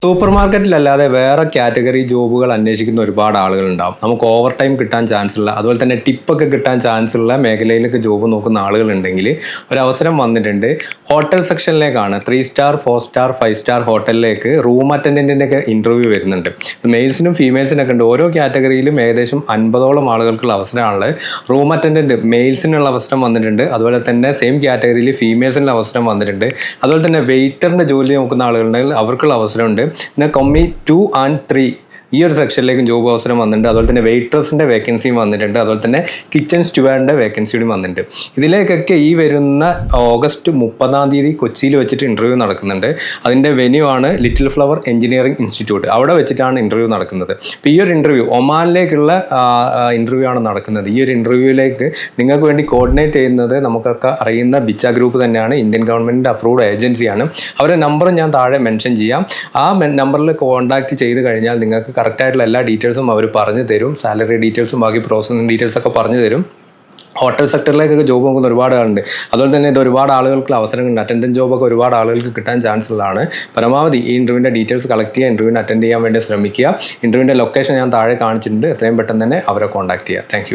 Super മാർക്കറ്റിലല്ലാതെ വേറെ category ജോബുകൾ അന്വേഷിക്കുന്ന ഒരുപാട് ആളുകളുണ്ടാവും. നമുക്ക് ഓവർ ടൈം കിട്ടാൻ ചാൻസ് ഉള്ള, അതുപോലെ തന്നെ ടിപ്പൊക്കെ കിട്ടാൻ ചാൻസ് ഉള്ള മേഖലയിലേക്ക് ജോബ് നോക്കുന്ന ആളുകളുണ്ടെങ്കിൽ ഒരവസരം വന്നിട്ടുണ്ട്. ഹോട്ടൽ സെക്ഷനിലേക്കാണ്. 3 സ്റ്റാർ 4 സ്റ്റാർ 5 സ്റ്റാർ ഹോട്ടലിലേക്ക് റൂം അറ്റൻഡൻറ്റിൻ്റെ ഒക്കെ ഇൻ്റർവ്യൂ വരുന്നുണ്ട്. മെയിൽസിനും ഫീമെയിൽസിനൊക്കെ ഉണ്ട്. ഓരോ കാറ്റഗറിയിലും ഏകദേശം 50ഓളം ആളുകൾക്കുള്ള അവസരമാണുള്ളത്. റൂം അറ്റൻഡൻറ്റ് മെയിൽസിനുള്ള അവസരം വന്നിട്ടുണ്ട്. അതുപോലെ തന്നെ സെയിം കാറ്റഗറിയിൽ ഫീമെയിൽസിനുള്ള അവസരം വന്നിട്ടുണ്ട്. അതുപോലെ തന്നെ വെയിറ്ററിൻ്റെ ജോലി നോക്കുന്ന ആളുകളുണ്ടെങ്കിൽ അവർക്കുള്ള അവസരമുണ്ട്. പിന്നെ കൊമ്മി 2 and 3 ഈ ഒരു സെക്ഷനിലേക്കും ജോബ് അവസരം വന്നിട്ടുണ്ട്. അതുപോലെ തന്നെ വെയിറ്റേഴ്സിൻ്റെ വേക്കൻസിയും വന്നിട്ടുണ്ട്. അതുപോലെ തന്നെ കിച്ചൺ സ്റ്റുവാർഡിൻ്റെ വേക്കൻസിയും വന്നിട്ടുണ്ട്. ഇതിലേക്കൊക്കെ ഈ വരുന്ന ഓഗസ്റ്റ് 30 കൊച്ചിയിൽ വെച്ചിട്ട് ഇൻ്റർവ്യൂ നടക്കുന്നുണ്ട്. അതിൻ്റെ വെന്യൂ ആണ് ലിറ്റിൽ ഫ്ലവർ എഞ്ചിനീയറിംഗ് ഇൻസ്റ്റിറ്റ്യൂട്ട്. അവിടെ വെച്ചിട്ടാണ് ഇൻ്റർവ്യൂ നടക്കുന്നത്. അപ്പോൾ ഈ ഒരു ഇൻ്റർവ്യൂ ഒമാനിലേക്കുള്ള ഇൻ്റർവ്യൂ ആണ് നടക്കുന്നത്. ഈ ഒരു ഇൻ്റർവ്യൂവിലേക്ക് നിങ്ങൾക്ക് വേണ്ടി കോർഡിനേറ്റ് ചെയ്യുന്നത് നമുക്കൊക്കെ അറിയുന്ന ബിച്ച ഗ്രൂപ്പ് തന്നെയാണ്. ഇന്ത്യൻ ഗവൺമെൻറ് അപ്രൂവ്ഡ് ഏജൻസിയാണ്. അവരുടെ നമ്പർ ഞാൻ താഴെ മെൻഷൻ ചെയ്യാം. ആ നമ്പറിൽ കോൺടാക്റ്റ് ചെയ്ത് കഴിഞ്ഞാൽ നിങ്ങൾക്ക് കറക്റ്റായിട്ടുള്ള എല്ലാ ഡീറ്റെയിൽസും അവർ പറഞ്ഞു തരും. സാലറി ഡീറ്റെയിൽസും ബാക്കി പ്രോസസ്സിംഗ് ഡീറ്റെയിൽസൊക്കെ പറഞ്ഞു തരും. ഹോട്ടൽ സെക്ടറിലേക്കൊക്കെ ജോബ് നോക്കുന്ന ഒരുപാട് ആളുണ്ട്. അതുപോലെ തന്നെ ഇത് ഒരുപാട് ആളുകൾക്ക് അവസരങ്ങളുണ്ട്. അറ്റൻഡൻറ്റ് ജോബൊക്കെ ഒരുപാട് ആളുകൾക്ക് കിട്ടാൻ ചാൻസ് ഉള്ളതാണ്. പരമാവധി ഈ ഇൻ്റർവ്യൂവിൻ്റെ ഡീറ്റെയിൽസ് കളക്ട് ചെയ്യുക, ഇൻ്റർവ്യൂവിന് അറ്റൻഡ് ചെയ്യാൻ വേണ്ടി ശ്രമിക്കുക. ഇൻ്റർവ്യൂവിൻ്റെ ലൊക്കേഷൻ ഞാൻ താഴെ കാണിച്ചിട്ടുണ്ട്. എത്രയും പെട്ടെന്ന് തന്നെ അവരെ കോൺടാക്ട് ചെയ്യുക. താങ്ക്